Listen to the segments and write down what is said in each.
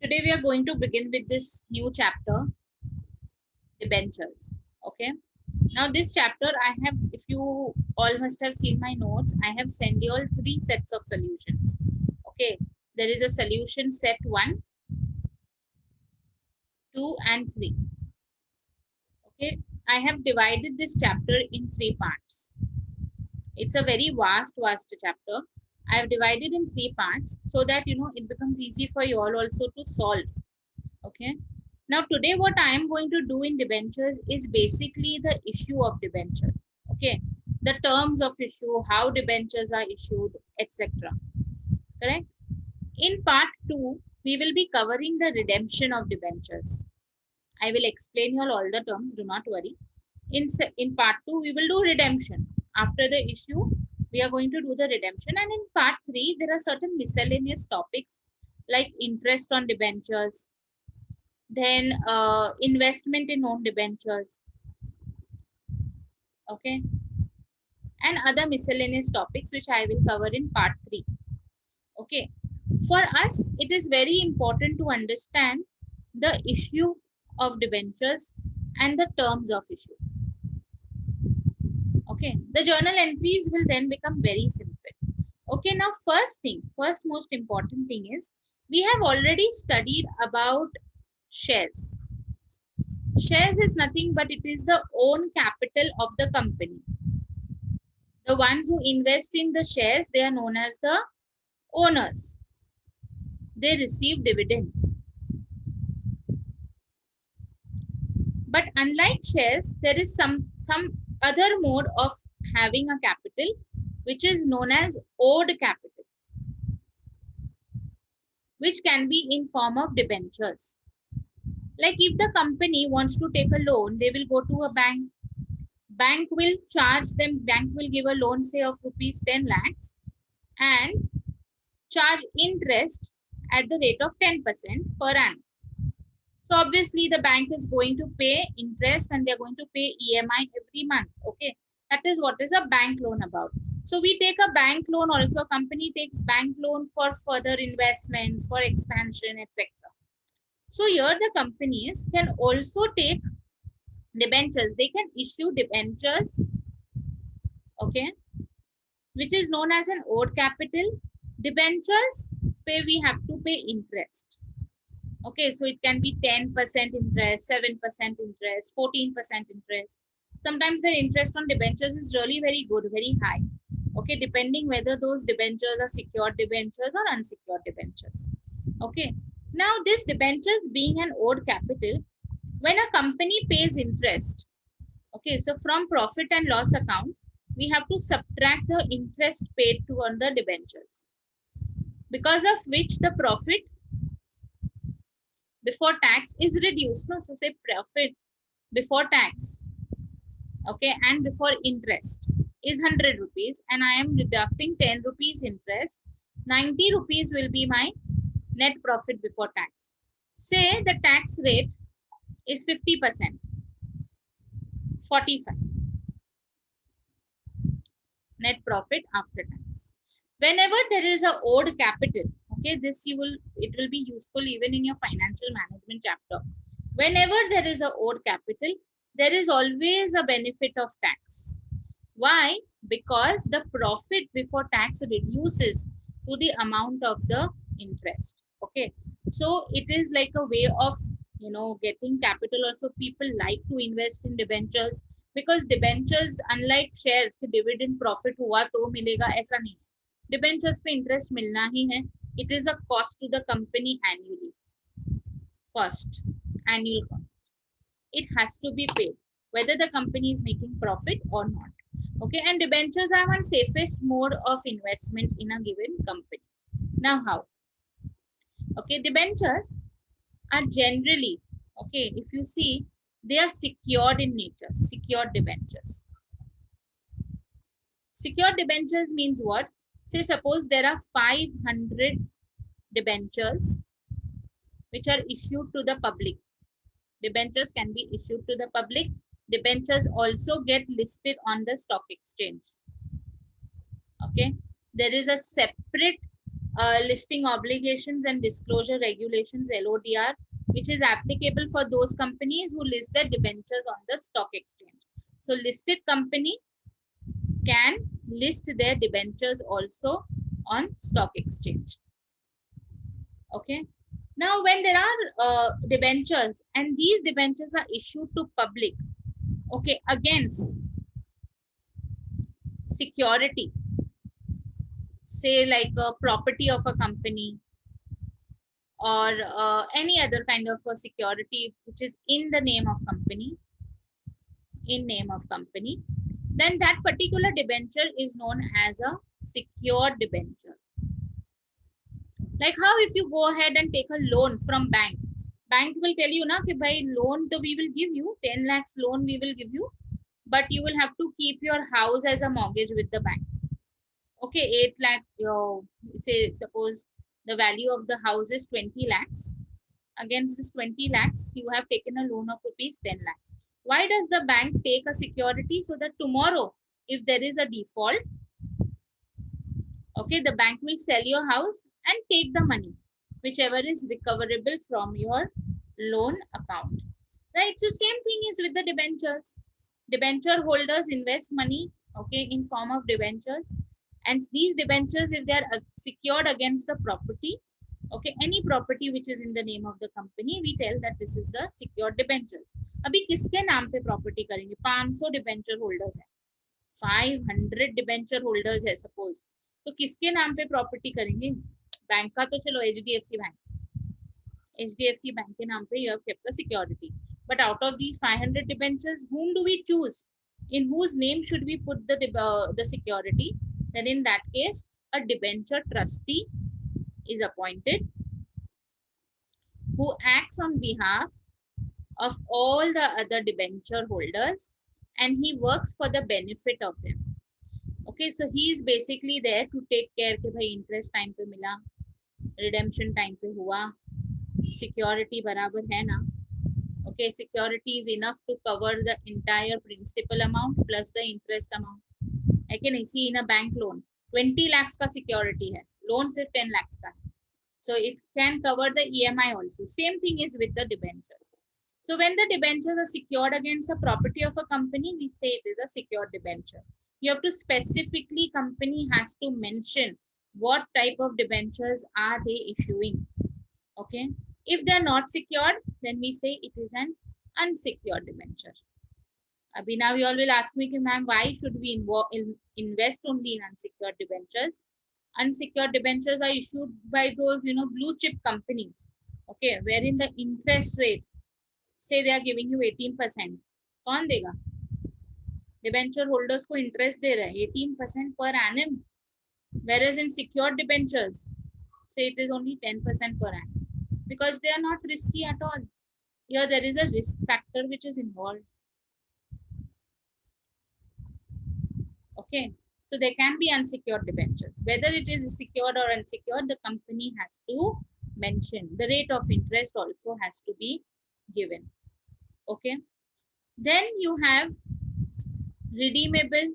Today we are going to begin with this new chapter, debentures. Okay. Now this chapter I have, if you all must have seen my notes, I have sent you all three sets of solutions. Okay. There is a solution set 1, 2 and 3. Okay. I have divided this chapter in 3 parts. It's a very vast chapter. I have divided in 3 parts so that it becomes easy for you all also to solve. Okay. Now today what I am going to do in debentures is basically the issue of debentures. Okay. The terms of issue, how debentures are issued, etc. Correct. In part 2, we will be covering the redemption of debentures. I will explain you all the terms, do not worry. In part 2, we will do redemption. After the issue, we are going to do the redemption. And in part 3, there are certain miscellaneous topics like interest on debentures, then investment in own debentures, okay, and other miscellaneous topics which I will cover in part 3. Okay, for us, it is very important to understand the issue of debentures and the terms of issue. Okay, the journal entries will then become very simple. Okay, now first most important thing is we have already studied about shares. Shares is nothing but it is the own capital of the company. The ones who invest in the shares, they are known as the owners. They receive dividend. But unlike shares, there is some other mode of having a capital, which is known as owed capital, which can be in form of debentures. Like if the company wants to take a loan, they will go to a bank. Bank will charge them, bank will give a loan, say of rupees 10 lakhs and charge interest at the rate of 10% per annum. So obviously the bank is going to pay interest and they're going to pay EMI every month. Okay, that is what is a bank loan about. So we take a bank loan also, company takes bank loan for further investments, for expansion, etc. So here the companies can also take debentures. They can issue debentures, okay, which is known as an owed capital. Debentures, we have to pay interest. Okay, so it can be 10% interest, 7% interest, 14% interest. Sometimes the interest on debentures is really very good, very high. Okay, depending whether those debentures are secured debentures or unsecured debentures. Okay, now this debentures being an owed capital, when a company pays interest, okay, so from profit and loss account, we have to subtract the interest paid to on the debentures, because of which the profit before tax is reduced. No, so say profit before tax, okay, and before interest is 100 rupees, and I am deducting 10 rupees interest. 90 rupees will be my net profit before tax. Say the tax rate is 50%, 45 net profit after tax. Whenever there is a owed capital, okay, it will be useful even in your financial management chapter. Whenever there is a owed capital, there is always a benefit of tax. Why? Because the profit before tax reduces to the amount of the interest. Okay, so it is like a way of getting capital. Also, people like to invest in debentures because debentures, unlike shares, कि dividend profit हुआ तो मिलेगा, ऐसा नहीं है. Debentures पे interest मिलना ही है. It is a cost to the company annually. Annual cost. It has to be paid whether the company is making profit or not. Okay, and debentures are one safest mode of investment in a given company. Now how? Okay, debentures are generally, okay, if you see, they are secured in nature, secured debentures. Secured debentures means what? Say suppose there are 500 debentures which are issued to the public. Debentures can be issued to the public. Debentures also get listed on the stock exchange. Okay, there is a separate listing obligations and disclosure regulations LODR, which is applicable for those companies who list their debentures on the stock exchange. So listed company can list their debentures also on stock exchange. Okay. Now, when there are debentures and these debentures are issued to public, okay, against security, say like a property of a company or any other kind of a security which is in the name of company, then that particular debenture is known as a secured debenture. Like how if you go ahead and take a loan from bank will tell you na ki bhai loan to we will give you 10 lakhs loan we will give you, but you will have to keep your house as a mortgage with the bank. Okay, 8 lakh, say suppose the value of the house is 20 lakhs. Against this 20 lakhs, you have taken a loan of rupees 10 lakhs. Why does the bank take a security? So that tomorrow, if there is a default, okay, the bank will sell your house and take the money, whichever is recoverable from your loan account. Right? So same thing is with the debentures. Debenture holders invest money, okay, in form of debentures. And these debentures, if they are secured against the property, okay, any property which is in the name of the company, we tell that this is the secured debentures. अभी किसके नाम पे property करेंगे? 500 debenture holders हैं, 500 debenture holders है suppose, तो किसके नाम पे property करेंगे? बैंक का तो चलो HDFC बैंक के नाम पे you have kept the security. But out of these 500 debentures, whom do we choose? In whose name should we put the security? Then in that case, a debenture trustee is appointed who acts on behalf of all the other debenture holders and he works for the benefit of them. Okay, so he is basically there to take care कि भाई interest time पे मिला, redemption time पे हुआ, security बराबर है ना. Okay, security is enough to cover the entire principal amount plus the interest amount. I can see in a bank loan 20 lakhs का security है, loan सिर्फ 10 lakhs का है. So it can cover the EMI also. Same thing is with the debentures. So when the debentures are secured against the property of a company, we say it is a secured debenture. You have to specifically, company has to mention what type of debentures are they issuing. Okay. If they are not secured, then we say it is an unsecured debenture. Abhi now you all will ask me, ma'am, why should we invest only in unsecured debentures? Unsecured debentures are issued by those, blue chip companies, okay, wherein the interest rate, say they are giving you 18%. कौन देगा? Debenture holders को interest दे रहा है 18% per annum, whereas in secured debentures, say it is only 10% per annum, because they are not risky at all. Here there is a risk factor which is involved. Okay. So there can be unsecured debentures. Whether it is secured or unsecured, the company has to mention. The rate of interest also has to be given. Okay. Then you have redeemable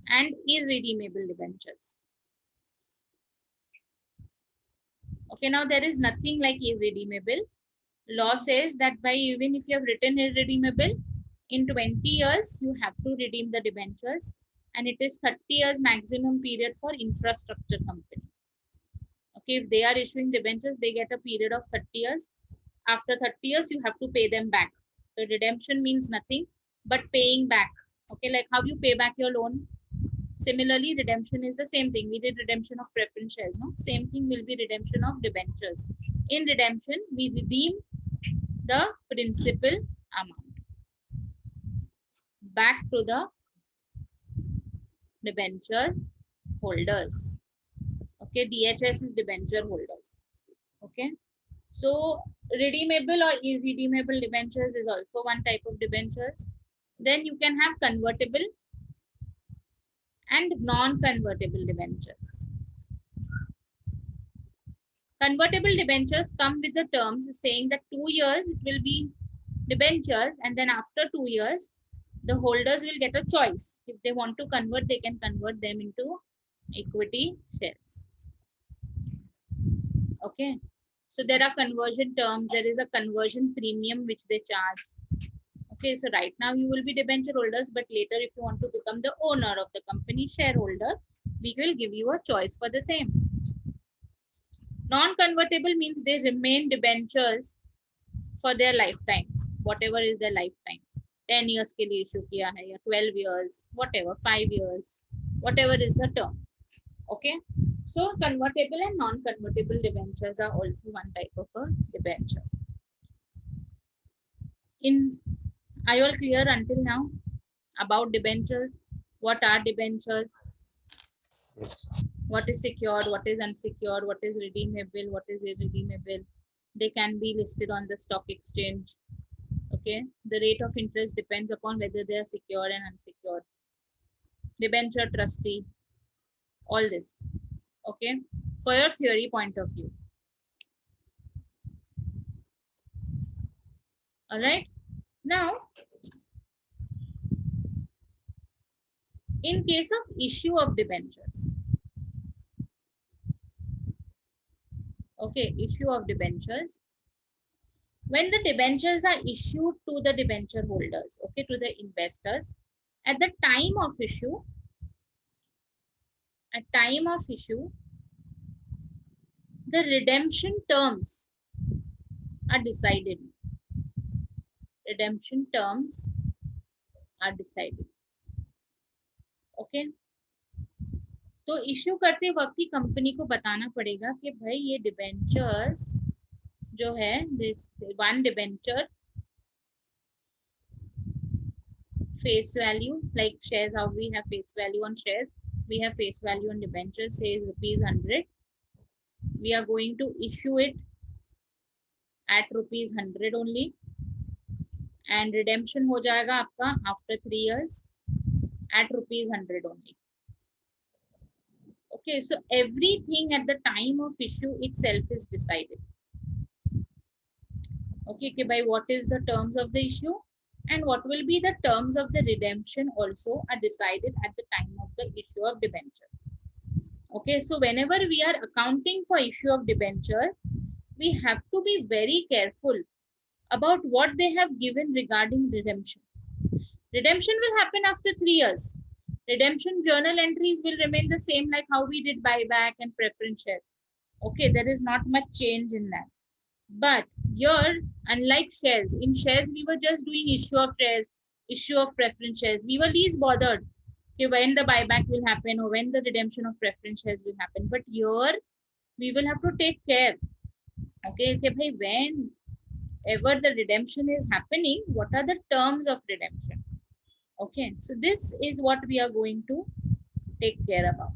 and irredeemable debentures. Okay, now there is nothing like irredeemable. Law says that by even if you have written irredeemable, in 20 years, you have to redeem the debentures, and it is 30 years maximum period for infrastructure company. Okay, if they are issuing debentures, they get a period of 30 years. After 30 years, you have to pay them back. The redemption means nothing but paying back. Okay, like how you pay back your loan. Similarly, redemption is the same thing. We did redemption of preference shares, no? Same thing will be redemption of debentures. In redemption, we redeem the principal amount back to the debenture holders. Okay, DHS is debenture holders. Okay, so redeemable or irredeemable debentures is also one type of debentures. Then you can have convertible and non-convertible debentures. Convertible debentures come with the terms saying that 2 years it will be debentures, and then after 2 years, the holders will get a choice. If they want to convert, they can convert them into equity shares. Okay. So there are conversion terms. There is a conversion premium which they charge. Okay, so right now you will be debenture holders, but later if you want to become the owner of the company, shareholder, we will give you a choice for the same. Non-convertible means they remain debentures for their lifetime, whatever is their lifetime. 10 years के लिए issue किया है या 12 years, whatever, 5 years, whatever is the term. Okay, so convertible and non-convertible debentures are also one type of a debenture. Are you all clear until now about debentures? What are debentures? Yes. What is secured? What is unsecured? What is redeemable? What is irredeemable? They can be listed on the stock exchange. Okay, the rate of interest depends upon whether they are secured and unsecured. Debenture trustee, all this. Okay, for your theory point of view. All right. Now, in case of issue of debentures, okay, issue of debentures, when the debentures are issued to the debenture holders, okay, to the investors, at the time of issue, the redemption terms are decided. Redemption terms are decided. Okay. तो issue करते वक्त ही company को बताना पड़ेगा कि भाई ये debentures जो है, this one debenture face value, like shares, how we have face value on shares, we have face value on debentures, says rupees 100. We are going to issue it at rupees 100 only, and redemption हो जाएगा आपका after 3 years at rupees 100 only. Okay, so everything at the time of issue itself is decided. Okay, by what is the terms of the issue and what will be the terms of the redemption also are decided at the time of the issue of debentures. Okay, so whenever we are accounting for issue of debentures, we have to be very careful about what they have given regarding redemption. Redemption will happen after 3 years. Redemption journal entries will remain the same like how we did buyback and preference shares. Okay, there is not much change in that. But here, unlike shares, in shares we were just doing issue of shares, issue of preference shares. We were least bothered when the buyback will happen or when the redemption of preference shares will happen. But here, we will have to take care. Okay, whenever the redemption is happening, what are the terms of redemption? Okay, so this is what we are going to take care about.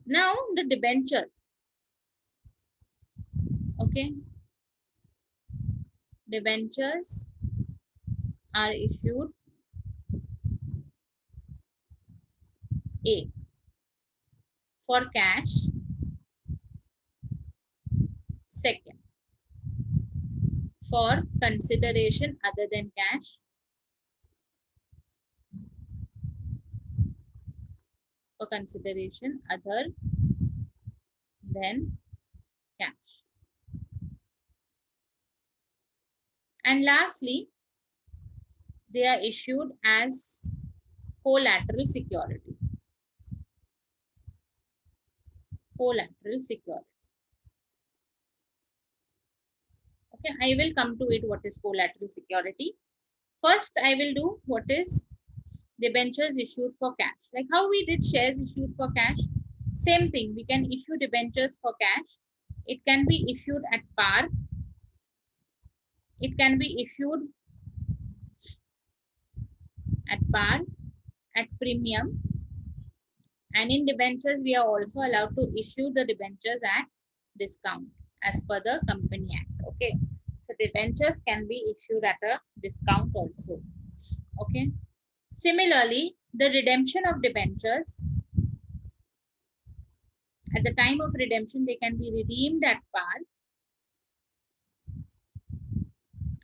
Now, the debentures. Okay, debentures are issued A for cash, second for consideration other than cash, for consideration other than cash, and lastly they are issued as collateral security. Collateral security. Okay, I will come to it what is collateral security. First, I will do what is debentures issued for cash. Like how we did shares issued for cash. Same thing, we can issue debentures for cash. It can be issued at par. It can be issued at par, at premium. And in debentures, we are also allowed to issue the debentures at discount as per the Company Act. Okay. So debentures can be issued at a discount also. Okay. Similarly, the redemption of debentures, at the time of redemption, they can be redeemed at par.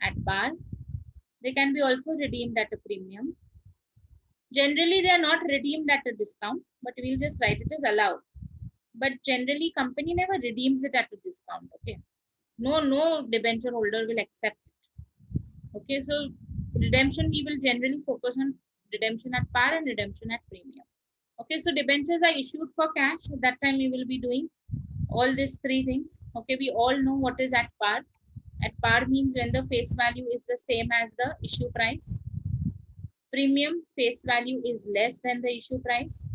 At par. They can be also redeemed at a premium. Generally, they are not redeemed at a discount, but we'll just write it as allowed. But generally, company never redeems it at a discount. Okay. No debenture holder will accept it. Okay. So redemption, we will generally focus on redemption at par and redemption at premium. Okay. So debentures are issued for cash. At that time, we will be doing all these three things. Okay. We all know what is at par. At par means when the face value is the same as the issue price. Premium face value is less than the issue price,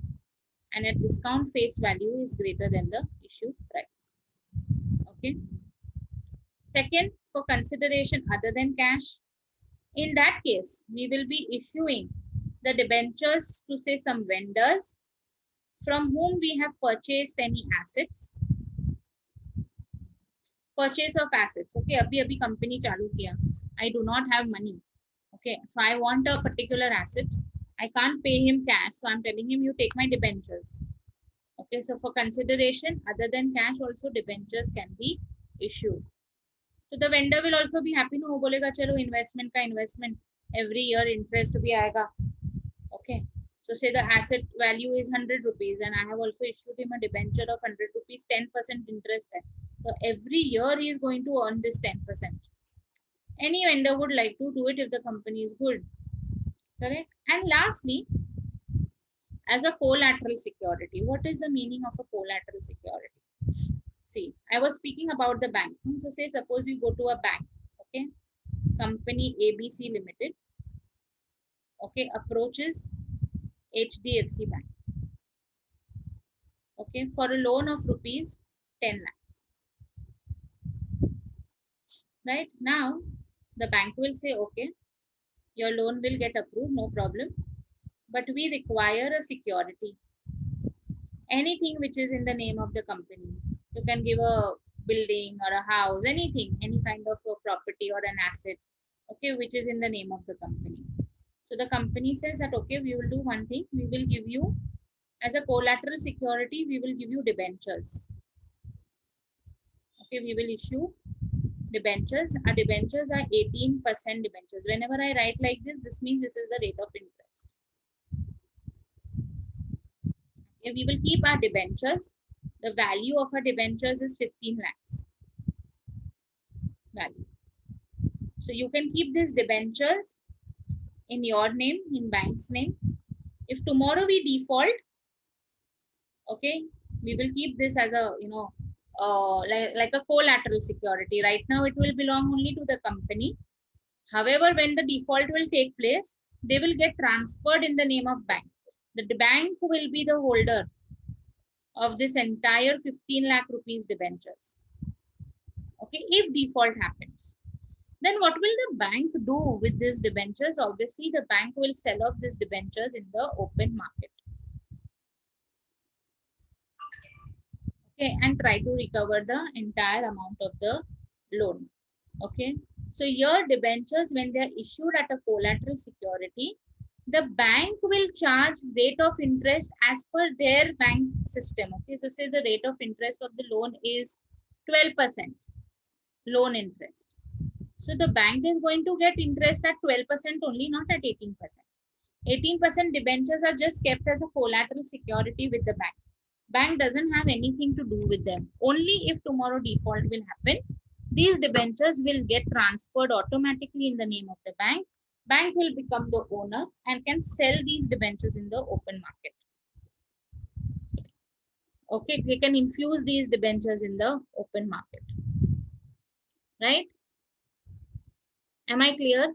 and at discount face value is greater than the issue price. Okay. Second, for consideration other than cash, in that case, we will be issuing the debentures to say some vendors from whom we have purchased any assets. Purchase of assets. Okay, abhi company chalu kiya. I do not have money. Okay, so I want a particular asset. I can't pay him cash, so I'm telling him you take my debentures. Okay, so for consideration other than cash, also debentures can be issued. So the vendor will also be happy. No, bolega chalo investment ka investment. Every year interest bhi aayega. Okay. So say the asset value is 100 rupees and I have also issued him a debenture of 100 rupees, 10% interest. So every year he is going to earn this 10%. Any vendor would like to do it if the company is good. Correct. And lastly, as a collateral security, what is the meaning of a collateral security? See, I was speaking about the bank. So say suppose you go to a bank, okay, company ABC Limited, okay, approaches HDFC Bank, okay, for a loan of rupees 10 lakhs. Right now, the bank will say, okay, your loan will get approved, no problem, but we require a security. Anything which is in the name of the company. You can give a building or a house, anything, any kind of a property or an asset, okay, which is in the name of the company. So the company says that, okay, we will do one thing. We will give you, as a collateral security, we will give you debentures. Okay, we will issue debentures. Our debentures are 18% debentures. Whenever I write like this means this is the rate of interest. Okay, we will keep our debentures. The value of our debentures is 15 lakhs. Value. So you can keep these debentures in your name, in bank's name. If tomorrow we default, okay, we will keep this as a, you know, like a collateral security. Right now it will belong only to the company. However, when the default will take place, they will get transferred in the name of bank. The bank will be the holder of this entire 15 lakh rupees debentures. Okay, if default happens, then what will the bank do with these debentures? Obviously, the bank will sell off these debentures in the open market. Okay, and try to recover the entire amount of the loan. Okay, so your debentures, when they are issued at a collateral security, the bank will charge rate of interest as per their bank system. Okay, so say the rate of interest of the loan is 12% loan interest. So the bank is going to get interest at 12% only, not at 18%. 18% debentures are just kept as a collateral security with the bank. Bank doesn't have anything to do with them. Only if tomorrow default will happen, these debentures will get transferred automatically in the name of the bank. Bank will become the owner and can sell these debentures in the open market. Okay, we can infuse these debentures in the open market. Right? Am I clear?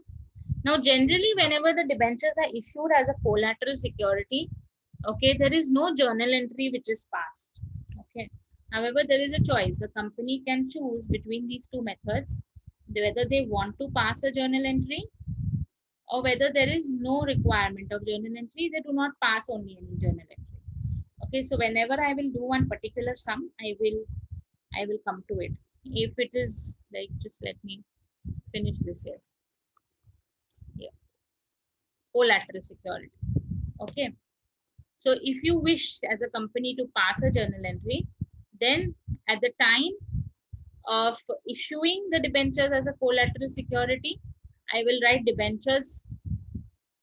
Now, generally, whenever the debentures are issued as a collateral security, okay, there is no journal entry which is passed. Okay. However, there is a choice. The company can choose between these two methods, whether they want to pass a journal entry or whether there is no requirement of journal entry, they do not pass only any journal entry. Okay, so whenever I will do one particular sum, I will come to it. If it is like, just let me finish this. Yes. Yeah. Collateral security. Okay. So if you wish as a company to pass a journal entry, then at the time of issuing the debentures as a collateral security, I will write debentures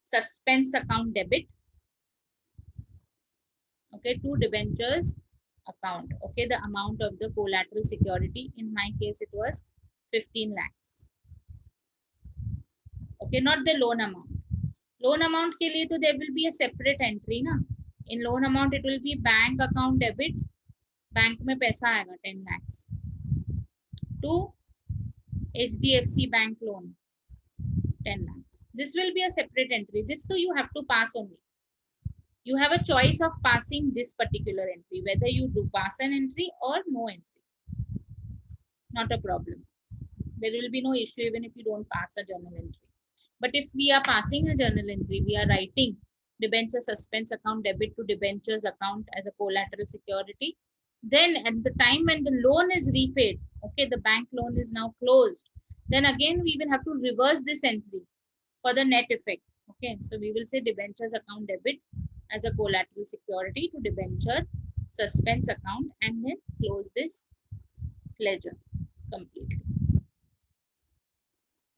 suspense account debit. Okay, to debentures account. Okay, the amount of the collateral security, in my case it was 15 lakhs. Okay, not the loan amount. Loan amount के लिए तो there will be a separate entry ना. In loan amount it will be bank account debit. Bank में पैसा आएगा 10 lakhs. To HDFC bank loan 10 lakhs. This will be a separate entry. This too you have to pass only. You have a choice of passing this particular entry, whether you do pass an entry or no entry. Not a problem. There will be no issue even if you don't pass a journal entry. But if we are passing a journal entry, we are writing debenture suspense account debit to debentures account as a collateral security. Then at the time when the loan is repaid, okay, the bank loan is now closed. Then again, we will have to reverse this entry for the net effect. Okay, so we will say debentures account debit as a collateral security to debenture suspense account and then close this ledger completely.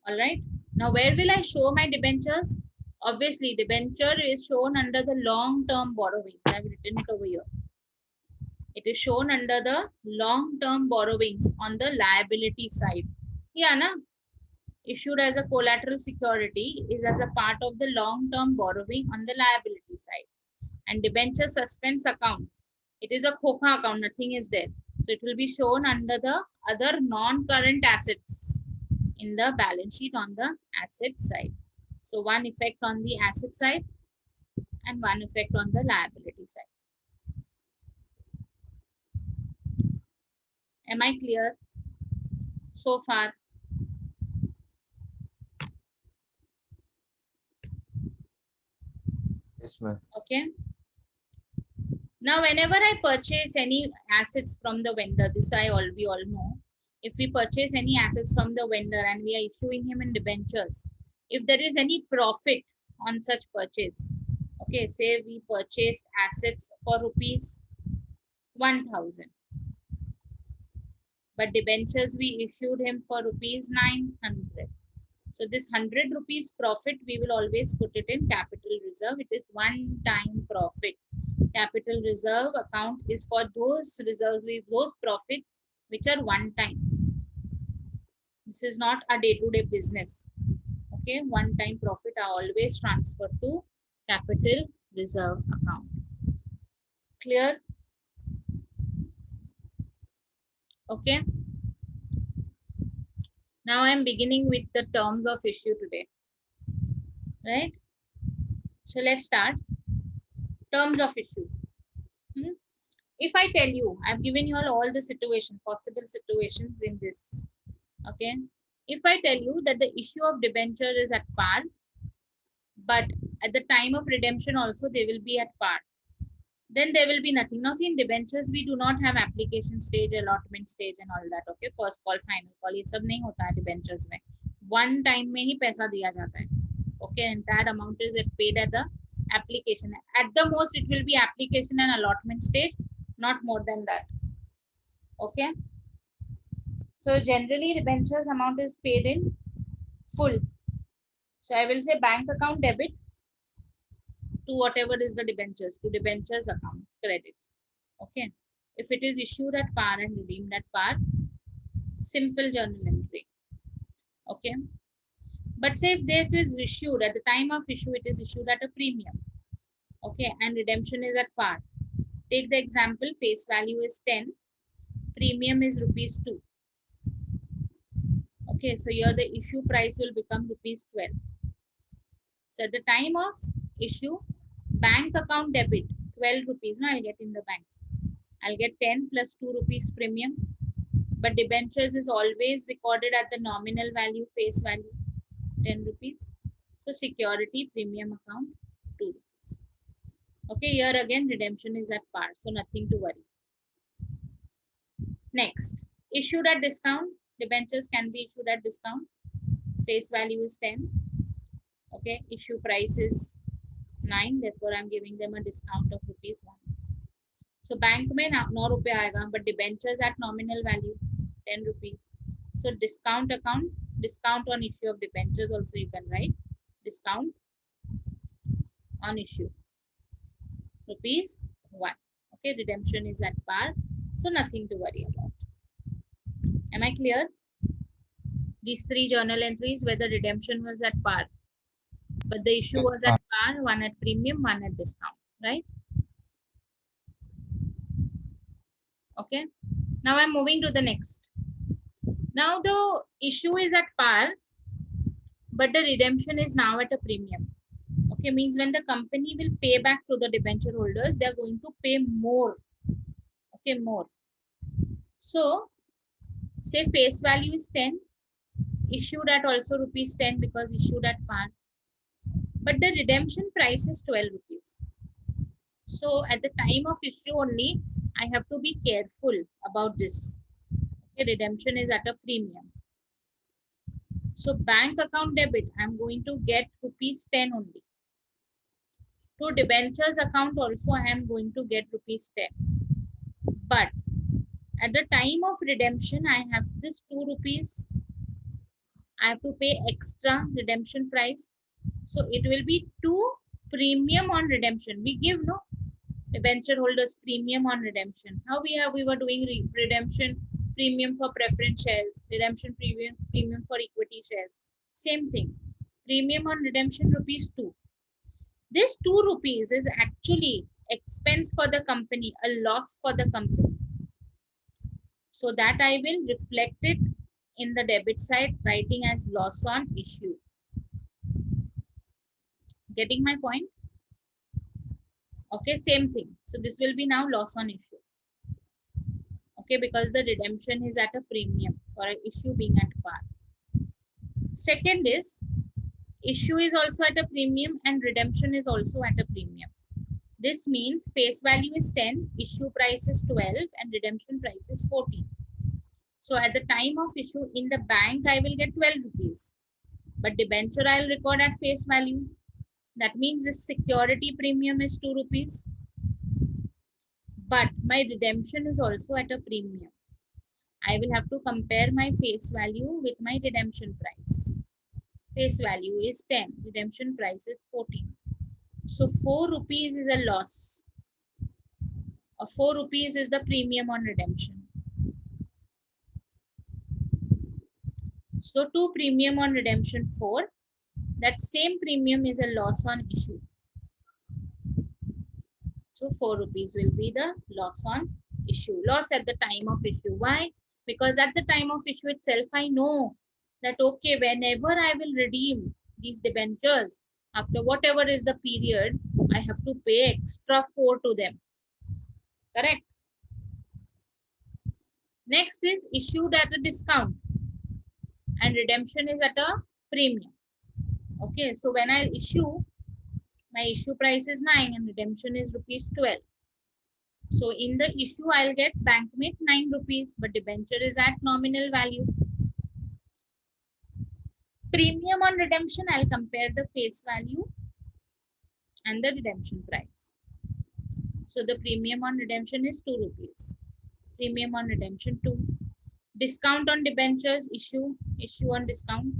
All right. Now, where will I show my debentures? Obviously, debenture is shown under the long-term borrowings. I have written it over here. It is shown under the long-term borrowings on the liability side. Yeah, na? Issued as a collateral security is as a part of the long-term borrowing on the liability side. And debenture suspense account, it is a KOKA account, nothing is there. So it will be shown under the other non-current assets in the balance sheet on the asset side. So one effect on the asset side and one effect on the liability side. Am I clear so far? Yes, ma'am. Okay. Now, whenever I purchase any assets from the vendor, this we all know. If we purchase any assets from the vendor and we are issuing him in debentures, if there is any profit on such purchase, okay, say we purchased assets for rupees 1,000, but debentures we issued him for rupees 900. So this 100 rupees profit, we will always put it in capital reserve. It is one-time profit. Capital reserve account is for those reserves, those profits which are one-time. This is not a day-to-day business. Okay, one-time profit are always transferred to capital reserve account. Clear? Okay. Now I'm beginning with the terms of issue today. Right? So let's start. Terms of issue. If I tell you, I've given you all the situation, possible situations in this. Okay. If I tell you that the issue of debenture is at par, but at the time of redemption also they will be at par, then there will be nothing. Now see, in debentures we do not have application stage, allotment stage and all that. Okay, first call, final call, ये सब नहीं होता है debentures में. One time में ही पैसा दिया जाता है. Okay, and that amount is paid at the application. At the most it will be application and allotment stage, not more than that. Okay. So generally debentures amount is paid in full. So I will say bank account debit to whatever is the debentures, to debentures account credit. Okay. If it is issued at par and redeemed at par, simple journal entry. Okay. But say if this is issued at the time of issue, it is issued at a premium. Okay. And redemption is at par. Take the example, face value is 10, premium is rupees 2. Okay, so here the issue price will become rupees 12. So at the time of issue, bank account debit 12 rupees. Now I'll get in the bank. I'll get 10 plus 2 rupees premium. But debentures is always recorded at the nominal value, face value 10 rupees. So security premium account 2 rupees. Okay, here again redemption is at par, so nothing to worry. Next, issued at discount. Debentures can be issued at discount. Face value is 10. Okay, issue price is 9. Therefore, I'm giving them a discount of rupees 1. So bank में 9 रुपये आएगा, but debentures at nominal value 10 rupees. So discount account, discount on issue of debentures also you can write. Discount on issue rupees 1. Okay, redemption is at par, so nothing to worry about. Am I clear? These three journal entries where the redemption was at par, but the issue Yes, was at par, one at premium, one at discount, right? Okay, now I'm moving to the next. Now the issue is at par, but the redemption is now at a premium. Okay, means when the company will pay back to the debenture holders, they're going to pay more. Okay, more. So say face value is 10, issued at also rupees 10 because issued at par, but the redemption price is 12 rupees. So at the time of issue only, I have to be careful about this. Okay, redemption is at a premium. So bank account debit, I'm going to get rupees 10 only. To debentures account also, I am going to get rupees 10. But at the time of redemption, I have this 2 rupees. I have to pay extra redemption price. So it will be 2 premium on redemption. We give no debenture holders premium on redemption. How we were doing redemption premium for preference shares, redemption premium for equity shares. Same thing. Premium on redemption rupees 2. This 2 rupees is actually expense for the company, a loss for the company. So that I will reflect it in the debit side, writing as loss on issue. Getting my point? Okay, same thing. So this will be now loss on issue. Okay, because the redemption is at a premium for an issue being at par. Second is issue is also at a premium and redemption is also at a premium. This means face value is 10, issue price is 12 and redemption price is 14. So at the time of issue in the bank, I will get 12 rupees. But debenture I'll record at face value. That means the security premium is 2 rupees. But my redemption is also at a premium. I will have to compare my face value with my redemption price. Face value is 10, redemption price is 14. So 4 rupees is a loss. Or 4 rupees is the premium on redemption. So 2 premium on redemption 4. That same premium is a loss on issue. So 4 rupees will be the loss on issue. Loss at the time of issue. Why? Because at the time of issue itself, I know that, okay, whenever I will redeem these debentures, after whatever is the period, I have to pay extra 4 to them. Correct? Next is issued at a discount and redemption is at a premium. Okay, so when I issue, my issue price is 9 and redemption is rupees 12. So in the issue, I'll get bankmate 9 rupees, but debenture is at nominal value. Premium on redemption, I'll compare the face value and the redemption price. So the premium on redemption is 2 rupees. Premium on redemption 2. Discount on debentures issue on discount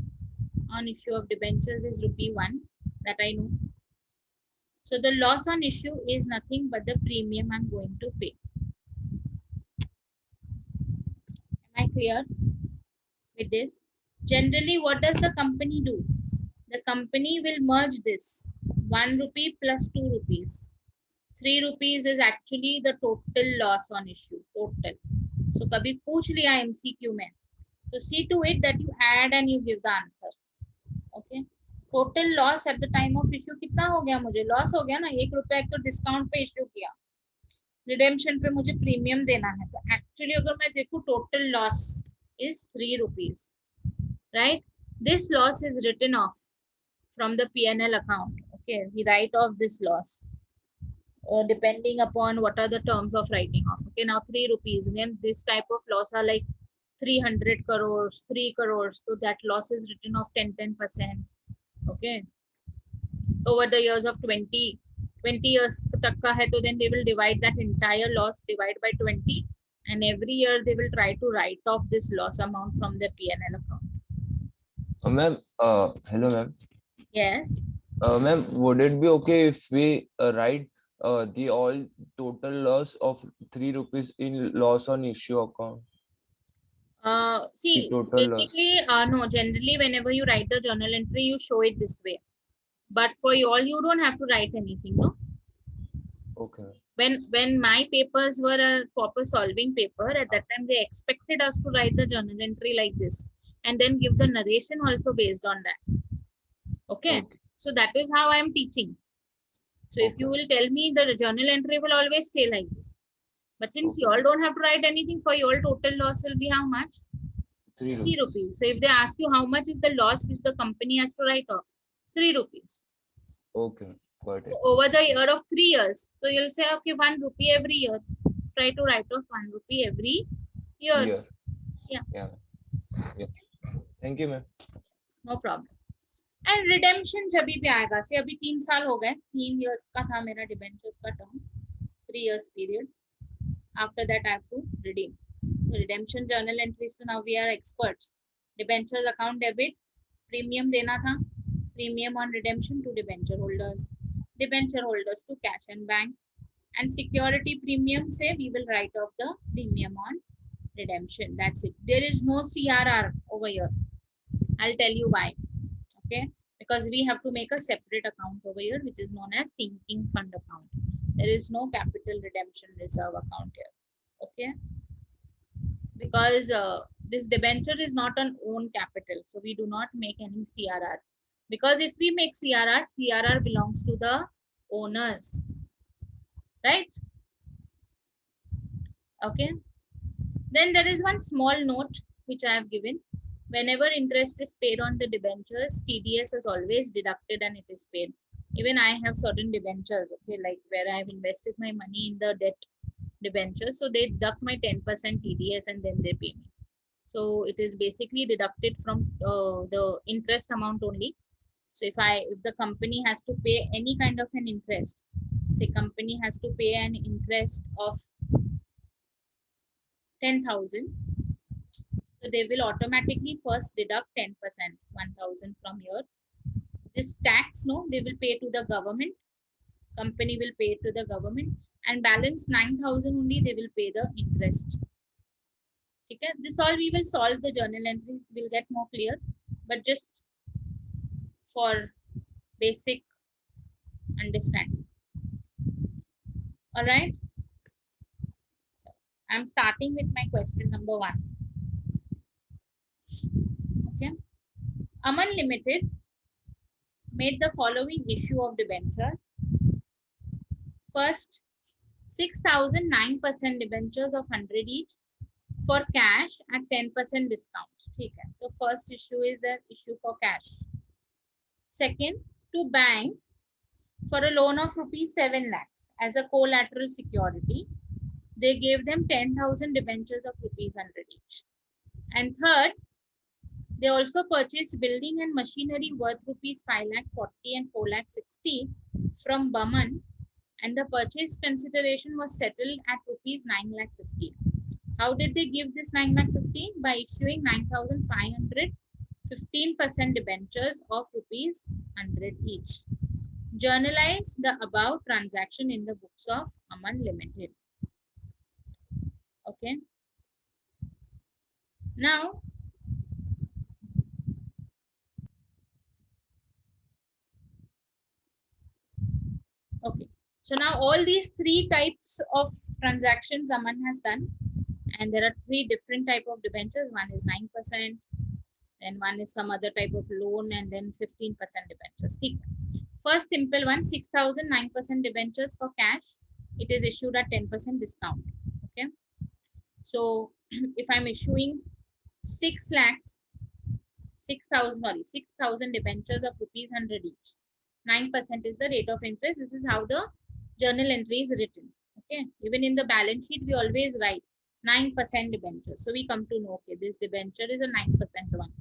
on issue of debentures is rupee 1. That I know. So the loss on issue is nothing but the premium I'm going to pay. Am I clear with this? Generally, what does the company do? The company will merge this 1 rupee plus 2 rupees. 3 rupees is actually the total loss on issue. Total. So kabhi पूछ लिया MCQ में. So see to it that you add and you give the answer. Okay. Total loss at the time of issue कितना हो गया मुझे? Loss हो गया ना. 1 रुपया एक तो डिस्काउंट पे इश्यू किया. रिडेम्पशन पे मुझे प्रीमियम देना है. तो एक्चुअली अगर मैं देखूं total loss is 3 rupees. Right? This loss is written off from the P&L account. Okay, we write off this loss depending upon what are the terms of writing off. Okay, now 3 rupees. And then this type of loss are like 300 crores, 3 crores. So that loss is written off 10%. Okay. Over the years of 20 years tak ka hai, so then they will divide that entire loss, divide by 20. And every year they will try to write off this loss amount from the P&L account. Ma'am, hello ma'am. Yes. Ma'am, would it be okay if we write the all total loss of 3 rupees in loss on issue account. The See, total loss. basically, no, generally, whenever you write the journal entry, you show it this way. But for you all, you don't have to write anything, no? Okay. When my papers were a proper solving paper, at that time, they expected us to write the journal entry like this and then give the narration also based on that. Okay. Okay. So that is how I am teaching. So if you Okay. will tell me the journal entry will always stay like this. But since you Okay. all don't have to write anything, for your total loss will be how much? 3 3 rupees. rupees. So if they ask you how much is the loss which the company has to write off, 3 rupees. Okay. Got So it. over the year of 3 years, so you'll say, okay, 1 rupee every year. Try to write off 1 rupee every year. Year. Yeah. Yeah. Yeah. Thank you, ma'am. No problem. And redemption जब भी आएगा से अभी 3 साल हो गए 3 years का था मेरा डिबेंचर्स का term 3 years period. After that I have to redeem. The redemption journal entries, so now we are experts. Debentures account debit, premium देना था, premium on redemption to debenture holders, debenture holders to cash and bank, and security premium say we will write off the premium on redemption. That's it. There is no CRR over here. I'll tell you why. Okay, because we have to make a separate account over here which is known as sinking fund account. There is no capital redemption reserve account here. Okay, because this debenture is not an own capital, so we do not make any CRR, because if we make CRR belongs to the owners, right? Okay, then there is one small note which I have given. Whenever interest is paid on the debentures, TDS is always deducted and it is paid. Even I have certain debentures, okay, like where I have invested my money in the debt debentures, so they deduct my 10% TDS and then they pay me. So it is basically deducted from the interest amount only. So if the company has to pay any kind of an interest, say company has to pay an interest of 10,000, so they will automatically first deduct 10%, 1,000 from here. This tax, no, they will pay to the government. Company will pay to the government, and balance 9,000 only they will pay the interest. Okay, this all we will solve the journal entries, will get more clear, but just for basic understanding. All right, I'm starting with my question number 1. Okay, Aman Limited made the following issue of debentures. First, 6,009% debentures of 100 each for cash at 10% discount. Okay, so first issue is an issue for cash. Second, to bank for a loan of rupees 7 lakhs as a collateral security, they gave them 10,000 debentures of rupees 100 each. And third, they also purchased building and machinery worth rupees 5 lakh 40 and 4 lakh 60 from Baman, and the purchase consideration was settled at rupees 9 lakh 50. How did they give this 9 lakh 50? By issuing 9,500 15% debentures of rupees 100 each. Journalize the above transaction in the books of Aman Limited. Okay. Now, okay. So now all these 3 types of transactions Aman has done, and there are 3 different type of debentures. One is 9%, then one is some other type of loan, and then 15% debentures. First simple one, 6,009% debentures for cash. It is issued at 10% discount. Okay. So if I'm issuing 6,000 debentures of rupees 100 each, 9% is the rate of interest. This is how the journal entry is written. Okay. Even in the balance sheet, we always write 9% debentures. So we come to know, okay, this debenture is a 9% one.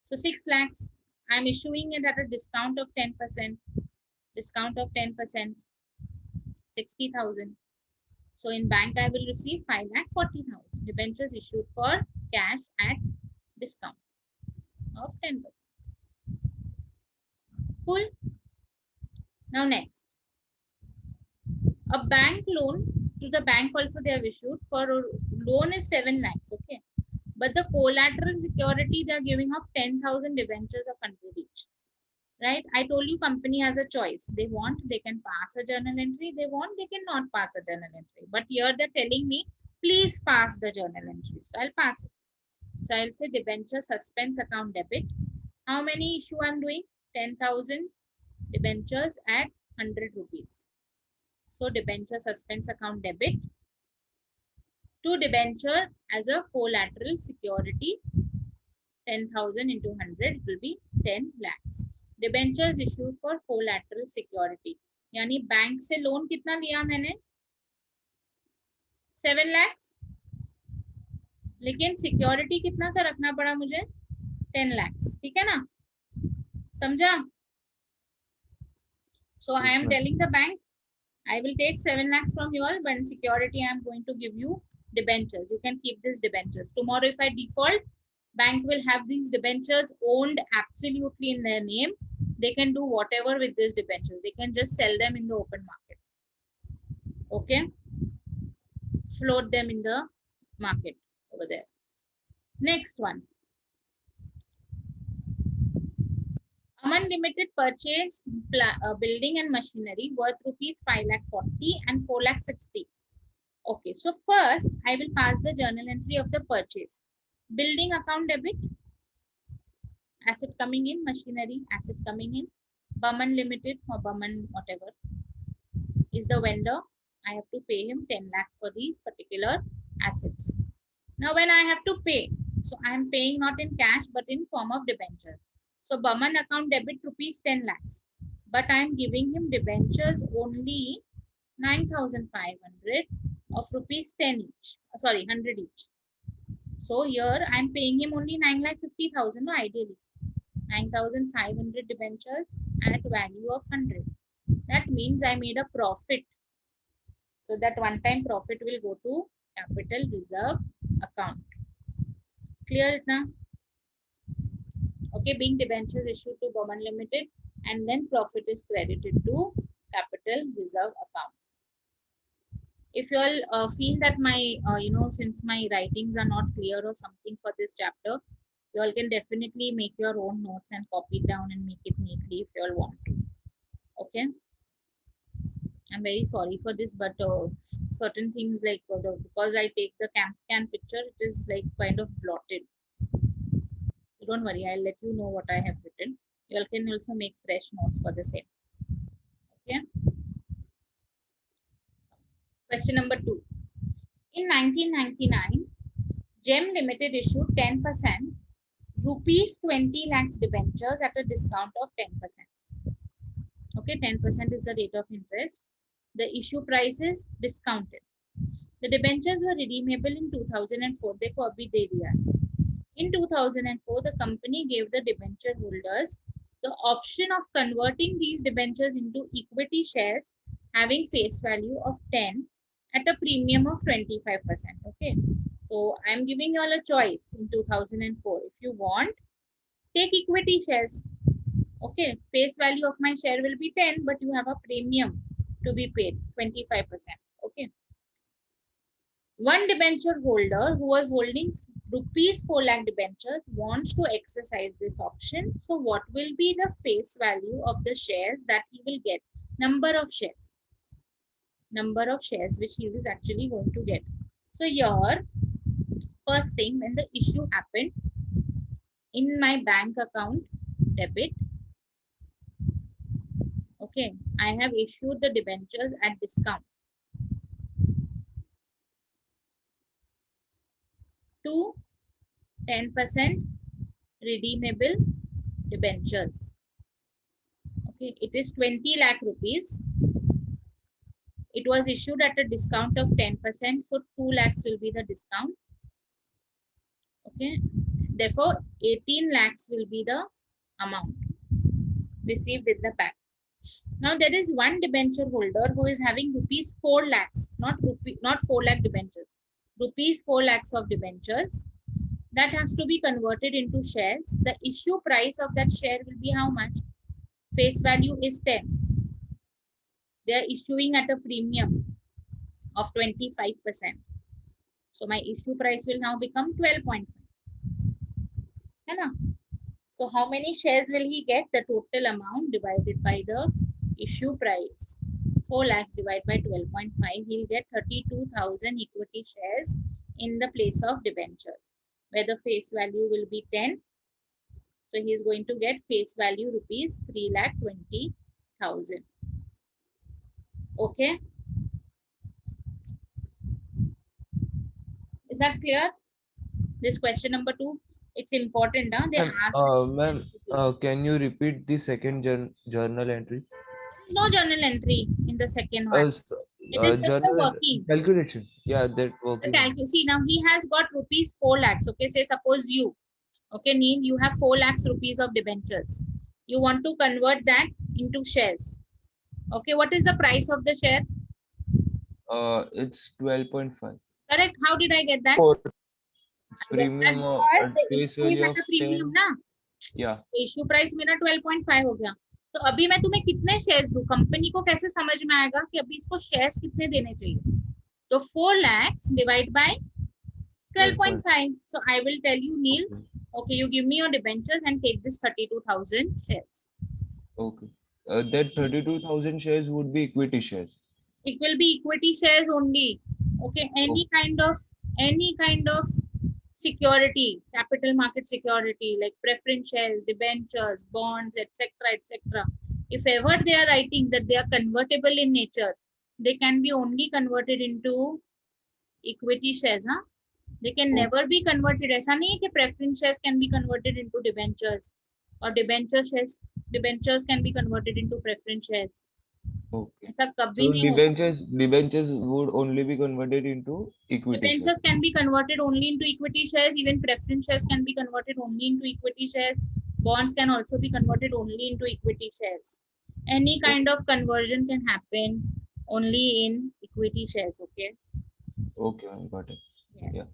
So 6 lakhs, I'm issuing it at a discount of 10%. Discount of 10%, 60,000. So in bank, I will receive 5 lakh 40,000. Debentures issued for cash at discount of 10%. Cool. Now next. A bank loan, to the bank also they have issued for a loan is 7 lakhs. Okay. But the collateral security they are giving of 10,000 debentures of 100 each. Right? I told you company has a choice. They want, they can pass a journal entry. They want, they cannot pass a journal entry. But here they're telling me, please pass the journal entry. So I'll pass it. So I'll say debenture suspense account debit. How many issue I'm doing? 10,000 debentures at 100 rupees. So debenture suspense account debit to debenture as a collateral security. 10,000 into 100 will be 10 lakhs. Debentures issued for collateral security. यानी bank से loan कितना लिया मैंने? 7 lakhs. लेकिन security कितना का रखना पड़ा मुझे? 10 lakhs. ठीक है ना? समझा? So I am telling the bank, I will take 7 lakhs from you all, but in security I am going to give you debentures. You can keep these debentures. Tomorrow if I default, bank will have these debentures owned absolutely in their name. They can do whatever with these debentures. They can just sell them in the open market. Okay? Float them in the market over there. Next one. Aman Limited purchased building and machinery worth rupees 5,40,000 and 4,60,000. Okay, so first I will pass the journal entry of the purchase. Building account debit, asset coming in, machinery, asset coming in. Baman Limited or Baman whatever is the vendor. I have to pay him 10 lakhs for these particular assets. Now when I have to pay, so I am paying not in cash but in form of debentures. So Baman account debit rupees 10 lakhs, but I am giving him debentures only 9,500 of rupees 10 each, sorry 100 each. So here I am paying him only 9,50,000, no, ideally 9,500 debentures at value of 100. That means I made a profit. So that one-time profit will go to capital reserve account. Clear itna? Okay, being debentures issued to Baman Limited and then profit is credited to capital reserve account. If you all feel that my, since my writings are not clear or something for this chapter, you all can definitely make your own notes and copy it down and make it neatly if you all want to. Okay. I'm very sorry for this, but certain things like because I take the cam scan picture, it is like kind of blotted. So don't worry, I'll let you know what I have written. You all can also make fresh notes for the same. Okay. Question number 2. In 1999, GEM Limited issued 10% rupees 20 lakhs debentures at a discount of 10%. Okay, 10% is the rate of interest. The issue price is discounted. The debentures were redeemable in 2004. Dekho abhi de diya. In 2004, the company gave the debenture holders the option of converting these debentures into equity shares having face value of 10 at a premium of 25%. Okay, so I'm giving you all a choice in 2004. If you want, take equity shares. Okay, face value of my share will be 10, but you have a premium to be paid 25%. Okay. One debenture holder who was holding rupees 4 lakh debentures wants to exercise this option. So what will be the face value of the shares that he will get? Number of shares. Number of shares which he is actually going to get. So here, first thing, when the issue happened, in my bank account debit, okay, I have issued the debentures at discount to 10% redeemable debentures. Okay, it is 20 lakh rupees. It was issued at a discount of 10%, so 2 lakhs will be the discount. Okay, therefore 18 lakhs will be the amount received in the bank. Now there is one debenture holder who is having rupees 4 lakhs, not 4 lakh debentures, rupees 4 lakhs of debentures. That has to be converted into shares. The issue price of that share will be how much? Face value is 10. They are issuing at a premium of 25%. So my issue price will now become 12.5. है ना? So how many shares will he get? The total amount divided by the issue price. 4 lakhs divided by 12.5. He'll get 32,000 equity shares in the place of debentures, where the face value will be 10. So he is going to get face value rupees 3,20,000. Okay. Is that clear? This question number 2. It's important. Huh? They ask. Ma'am, can you repeat the second journal entry? No journal entry in the second one. It is just the working. Calculation. Yeah, that working. See, now he has got rupees 4 lakhs. Okay, say suppose you, okay, Neil, you have 4 lakhs rupees of debentures. You want to convert that into shares. Okay, what is the price of the share? It's 12.5. Correct. How did I get that? Premium because the issue is at a premium, ना? Yeah. Issue price मेरा 12.5 हो गया. तो अभी मैं तुम्हें कितने shares दूं? कंपनी को कैसे समझ में आएगा कि अभी इसको शेयर्स कितने देने चाहिए? तो 4 lakhs divide by 12.5. So I will tell you, Neil. Okay, you give me your debentures and take this 32,000 shares. Okay. That 32,000 shares would be equity shares. It will be equity shares only. Okay, any kind of security, capital market security like preference shares, debentures, bonds, etc., etc. If ever they are writing that they are convertible in nature, they can be only converted into equity shares. Huh? They can never be converted. ऐसा नहीं है कि preference shares can be converted into debentures or debentures can be converted into preference shares. Okay. ऐसा कभी So नहीं होगा. debentures would only be converted into equity Debentures shares. can be converted only into equity shares. Even preference shares can be converted only into equity shares. Bonds can also be converted only into equity shares. Any kind of conversion can happen only in equity shares. Okay. Okay, I got it. Yes. Yeah.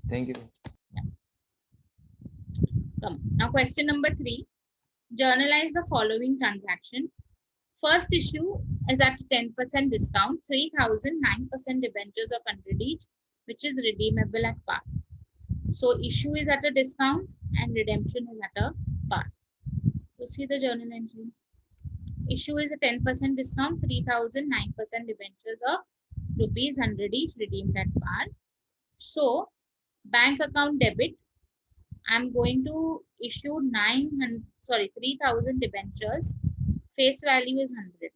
Thank you. Come. Now question number 3. Journalize the following transaction. First issue is at 10% discount, 3,009% debentures of 100 each, which is redeemable at par. So issue is at a discount and redemption is at a par. So see the journal entry. Issue is a 10% discount, 3,009% debentures of rupees 100 each, redeemed at par. So bank account debit, I'm going to issue 3,000 debentures. Face value is 100.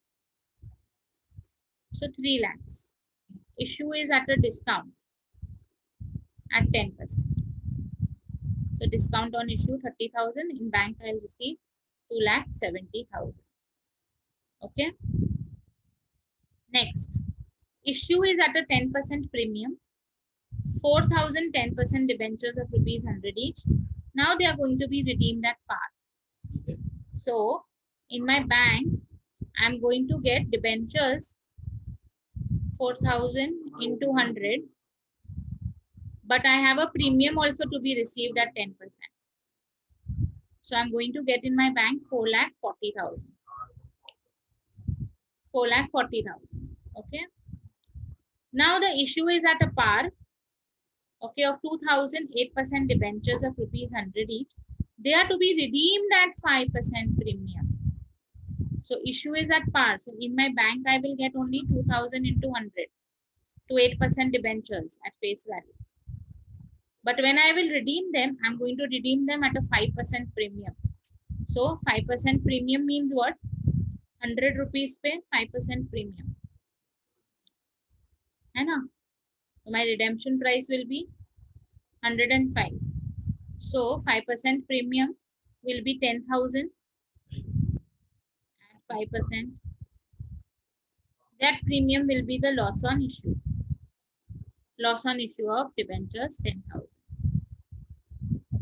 So 3 lakhs. Issue is at a discount at 10%. So discount on issue 30,000. In bank I'll receive 2,70,000. Okay. Next, issue is at a 10% premium. 4,000 10% debentures of rupees 100 each. Now they are going to be redeemed at par. So in my bank, I'm going to get debentures 4,000 into 100, but I have a premium also to be received at 10%. So I'm going to get in my bank 4,40,000. 4,40,000. Okay. Now the issue is at a par. Okay, of 2,000, 8% debentures of rupees 100 each. They are to be redeemed at 5% premium. So issue is at par. So in my bank, I will get only 2,000 into 100 to 8% debentures at face value. But when I will redeem them, I'm going to redeem them at a 5% premium. So 5% premium means what? 100 rupees pay 5% premium. है ना? So my redemption price will be 105. So 5% premium will be 10,000 at 5%. That premium will be the loss on issue. Loss on issue of debentures 10,000.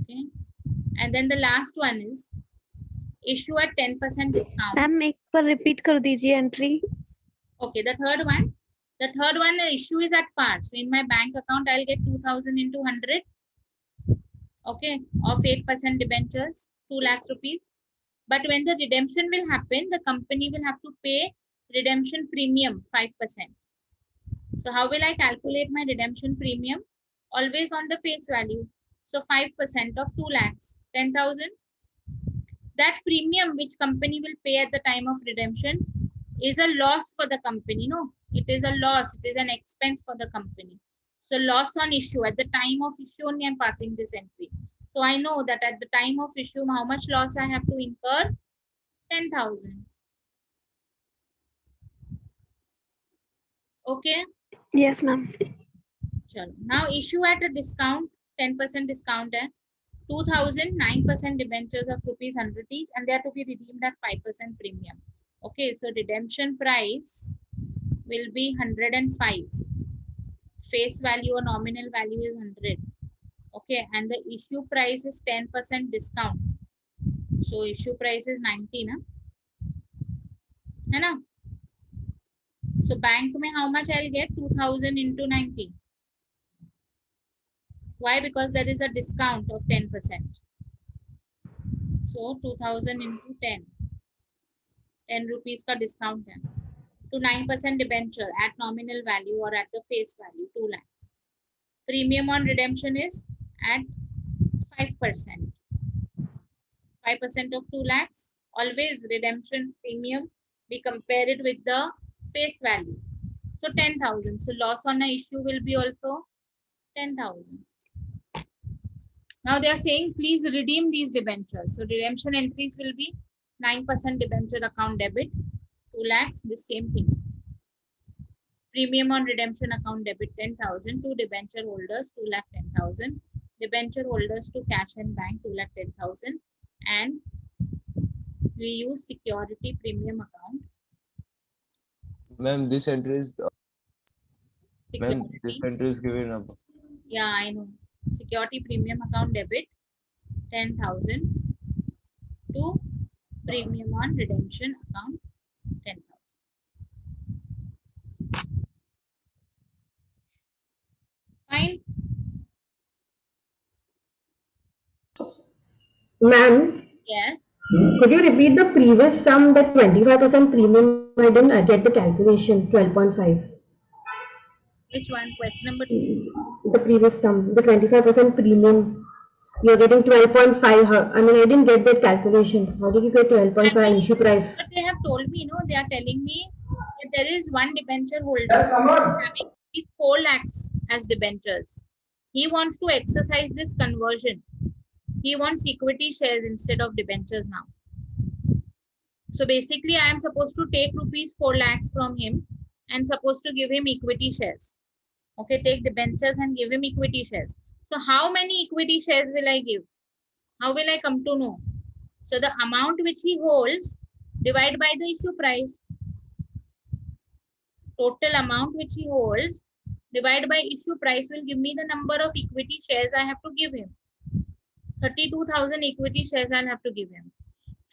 Okay. And then the last one is issue at 10% discount. Ma'am एक बार repeat कर दीजिए entry. Okay, the third one, the issue is at par. So in my bank account, I'll get 2,000 into 100. Okay, of 8% debentures, 2 lakhs rupees. But when the redemption will happen, the company will have to pay redemption premium 5%. So how will I calculate my redemption premium? Always on the face value. So 5% of 2 lakhs, 10,000. That premium which company will pay at the time of redemption is a loss for the company. No, it is a loss. It is an expense for the company. So loss on issue. At the time of issue only I'm passing this entry. So I know that at the time of issue, how much loss I have to incur? 10,000. Okay. Yes, ma'am. Chalo. Now issue at a discount, 10% discount hai. 2,000, 9% debentures of rupees 100 each, and they are to be redeemed at 5% premium. Okay, so redemption price will be 105. Face value or nominal value is 100. Okay, and the issue price is 10% discount. So issue price is 90, na? है ना? So bank में how much I'll get? 2,000 into 90. Why? Because there is a discount of 10%. So 2,000 into 10. 10 rupees का discount है. To 9% debenture at nominal value or at the face value, 2 lakhs. Premium on redemption is at 5%. 5% of 2 lakhs. Always redemption premium, we compare it with the face value. So 10,000. So loss on an issue will be also 10,000. Now they are saying, please redeem these debentures. So redemption entries will be 9% debenture account debit, 2 lakhs, the same thing. Premium on redemption account debit 10,000 to debenture holders 2,10,000. Debenture holders to cash and bank 2,10,000. And we use security premium account. Ma'am, this entry is Security. given up. Yeah, I know. Security premium account debit 10,000 to premium on redemption account 10,000. Fine. Ma'am, Yes. could you repeat the previous sum, that 25% premium? I didn't get the calculation, 12.5. Which one? Question number 2. The previous sum, the 25% premium. You're getting 12.5. I mean, I didn't get that calculation. How did you get 12.5 issue price? But they have told me, no, they are telling me that there is one debenture holder having these 4 lakhs as debentures. He wants to exercise this conversion. He wants equity shares instead of debentures now. So basically, I am supposed to take rupees 4 lakhs from him and supposed to give him equity shares. Okay, take debentures and give him equity shares. So how many equity shares will I give? How will I come to know? So the amount which he holds, divide by the issue price. Total amount which he holds, divide by issue price will give me the number of equity shares I have to give him. 32,000 equity shares I'll have to give him.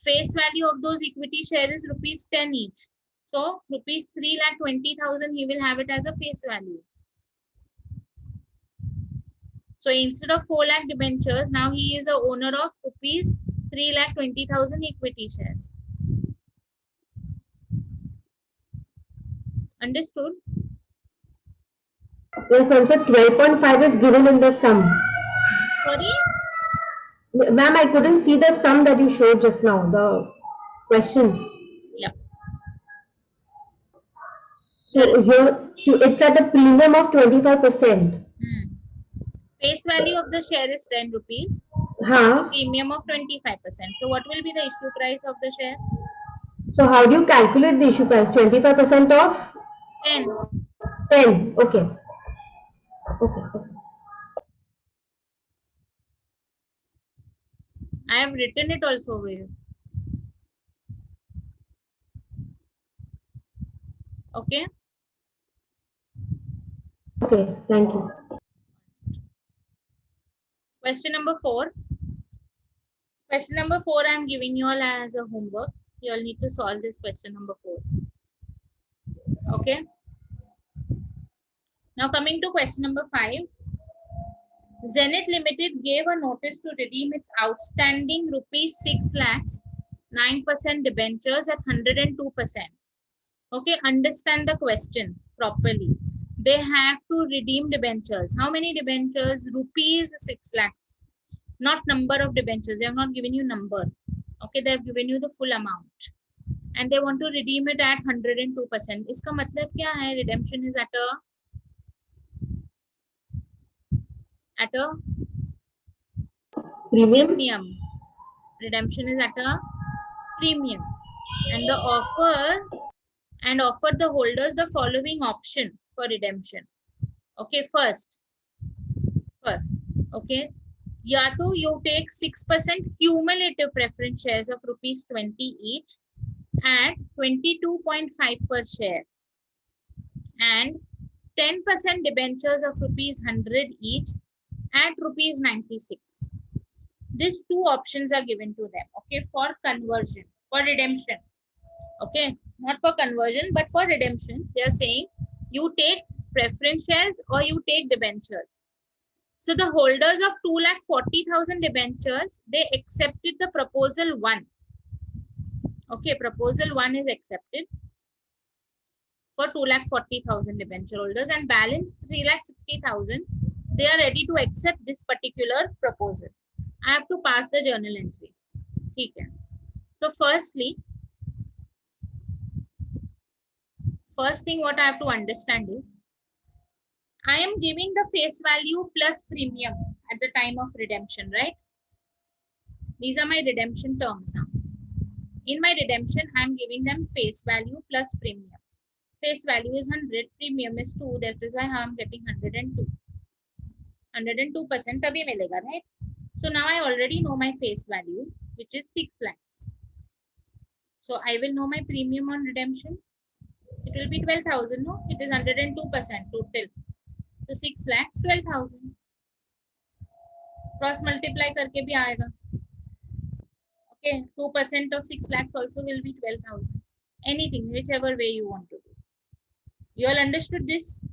Face value of those equity shares is rupees 10 each. So rupees 3,20,000 he will have it as a face value. So instead of 4 lakh debentures, now he is the owner of rupees 3,20,000 equity shares. Understood? Yes, ma'am. So 12.5 is given in the sum. Sorry? Ma'am, I couldn't see the sum that you showed just now, the question. Yep. So here, it's at a premium of 25%. Face value of the share is 10 rupees. Huh? Premium of 25%. So what will be the issue price of the share? So how do you calculate the issue price? 25% of 10. 10. Okay. Okay. I have written it also over here. Okay. Okay. Thank you. Question number 4. Question number 4 I am giving you all as a homework. You all need to solve this question number 4. Okay. Now coming to question number 5. Zenith Limited gave a notice to redeem its outstanding rupees 6 lakhs 9% debentures at 102%. Okay, understand the question properly. They have to redeem debentures. How many debentures? Rupees 6 lakhs. Not number of debentures. They have not given you number. Okay, they have given you the full amount. And they want to redeem it at 102%. इसका मतलब क्या है? Redemption is at a Premium. premium. Redemption is at a premium. And the offer the holders the following option for redemption. Okay, first, okay, या तो you take 6% cumulative preference shares of rupees 20 each at 22.5 per share and 10% debentures of rupees 100 each at rupees 96. These two options are given to them, okay, for conversion, for redemption. Okay, not for conversion, but for redemption. They are saying you take preference shares or you take debentures. So the holders of 2,40,000 debentures, they accepted the proposal 1. Okay, proposal 1 is accepted for 2,40,000 debenture holders, and balance 3,60,000. They are ready to accept this particular proposal. I have to pass the journal entry. Okay. So firstly, first thing what I have to understand is, I am giving the face value plus premium at the time of redemption, right? These are my redemption terms now. In my redemption, I am giving them face value plus premium. Face value is 100, premium is 2, that is why I am getting 102. 102% abhi milega, right? So now I already know my face value, which is 6 lakhs. So I will know my premium on redemption. It will be 12,000, no? It is 102% total. So 6 lakhs, 12,000. Cross multiply karke bhi aayega. Okay, 2% of 6 lakhs also will be 12,000. Anything, whichever way you want to do. You all understood this?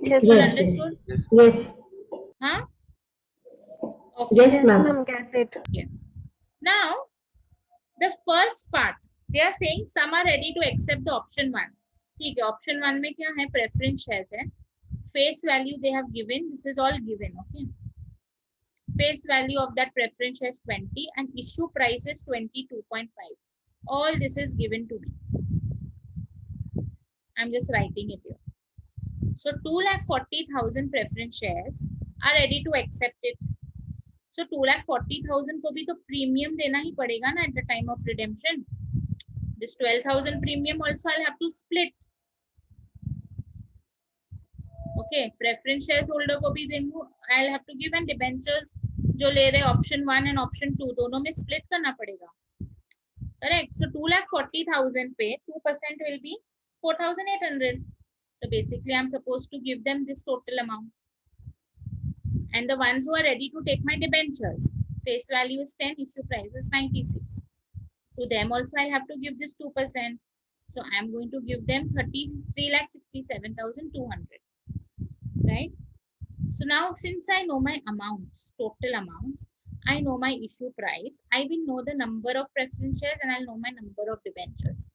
Yes, You all Yes. understood? Yes. Huh? Okay. Yes, yes, ma'am. ma'am, get it. Now, the first part, they are saying some are ready to accept the option 1. ठीक है, option 1 में क्या है? Preference shares है. Face value they have given. This is all given. Okay. Face value of that preference shares 20 and issue price is 22.5. All this is given to me. I'm just writing it here. So 2,40,000 preference shares are ready to accept it. So 2,40,000 को भी तो premium देना ही पड़ेगा ना at the time of redemption. This 12,000 premium also I'll have to split. Okay, preference shares holder को भी देंगे. I'll have to give, and debentures जो ले रहे option 1 and option 2 दोनों में split करना पड़ेगा. Correct. So 2,40,000 पे 2% will be 4,800. So basically I'm supposed to give them this total amount. And the ones who are ready to take my debentures, face value is 10, issue price is 96. To them also I'll have to give this 2%. So I'm going to give them 3,67,200. Right? So now since I know my amounts, total amounts, I know my issue price, I will know the number of preference shares and I'll know my number of debentures.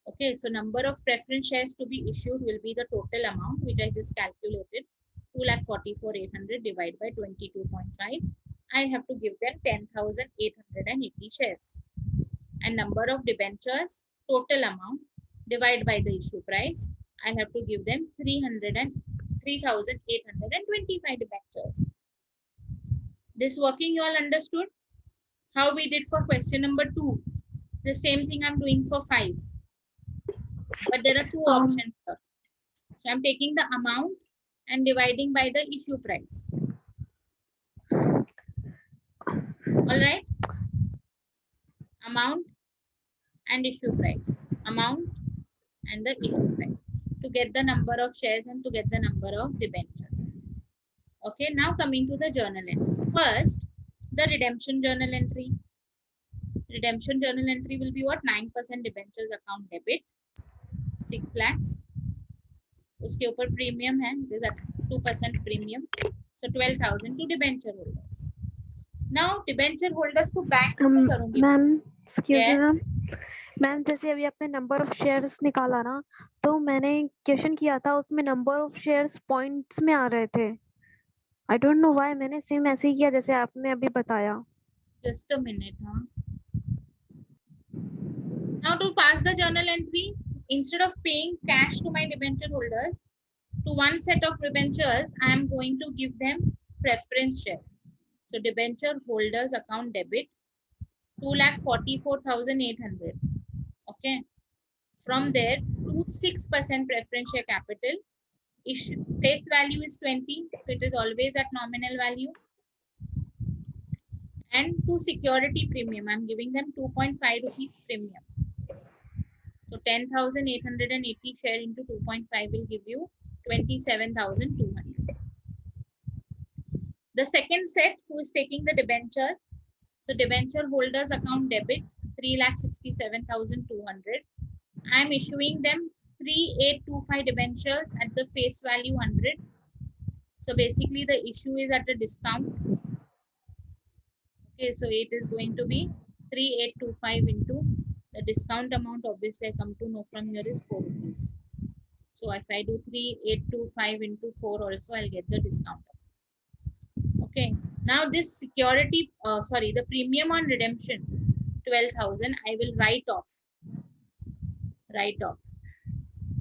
Okay, so number of preference shares to be issued will be the total amount which I just calculated, 2,44,800 divided by 22.5. I have to give them 10,880 shares. And number of debentures, total amount divided by the issue price, I'll have to give them 3,825 debentures. This working you all understood? How we did for question number 2. The same thing I'm doing for 5. But there are two options here. So I'm taking the amount and dividing by the issue price. All right. Amount and issue price. Amount and the issue price to get the number of shares and to get the number of debentures. Okay, now coming to the journal entry. First, the redemption journal entry. Redemption journal entry will be what? 9% debentures account debit, 6 lakhs. उसके ऊपर premium है, it is at 2% premium. So 12,000 to debenture holders. Now debenture holders को bank में करूँगी. Ma'am, excuse me, Yes. ma'am. Ma'am जैसे अभी आपने number of shares निकाला ना, तो मैंने क्वेश्चन किया था, उसमें नंबर ऑफ शेयर्स पॉइंट्स में आ रहे थे। आई डोंट नो व्हाई, मैंने सेम ऐसे ही किया जैसे आपने अभी बताया। Just a minute, huh? Now to pass the journal entry, instead of paying cash to my debenture holders, to one set of debentures, I am going to give them preference share. So debenture holders account debit 2,44,800. Okay. From there, to 6% preference share capital. Issue face value is 20, so it is always at nominal value. And to security premium, I'm giving them 2.5 rupees premium. So 10,880 share into 2.5 will give you 27,200. The second set who is taking the debentures, so debenture holders account debit 3,67,200. I am issuing them 3,825 debentures at the face value 100. So basically the issue is at a discount. Okay, so it is going to be 3,825 into the discount amount. Obviously, I come to know from here is 4 rupees. So if I do 3,825 into 4 also, I'll get the discount. Okay, now this security, the premium on redemption, 12,000, I will write off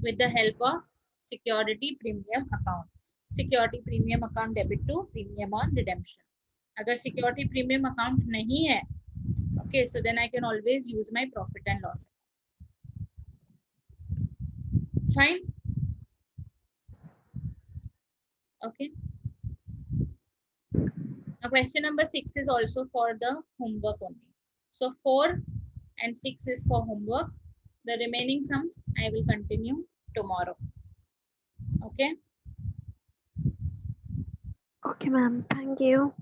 with the help of security premium account. Security premium account debit to premium on redemption. Agar security premium account nahi hai, okay, so then I can always use my profit and loss. Fine. Okay. Now question number 6 is also for the homework only. So 4 and 6 is for homework. The remaining sums I will continue tomorrow. Okay. Okay, ma'am. Thank you.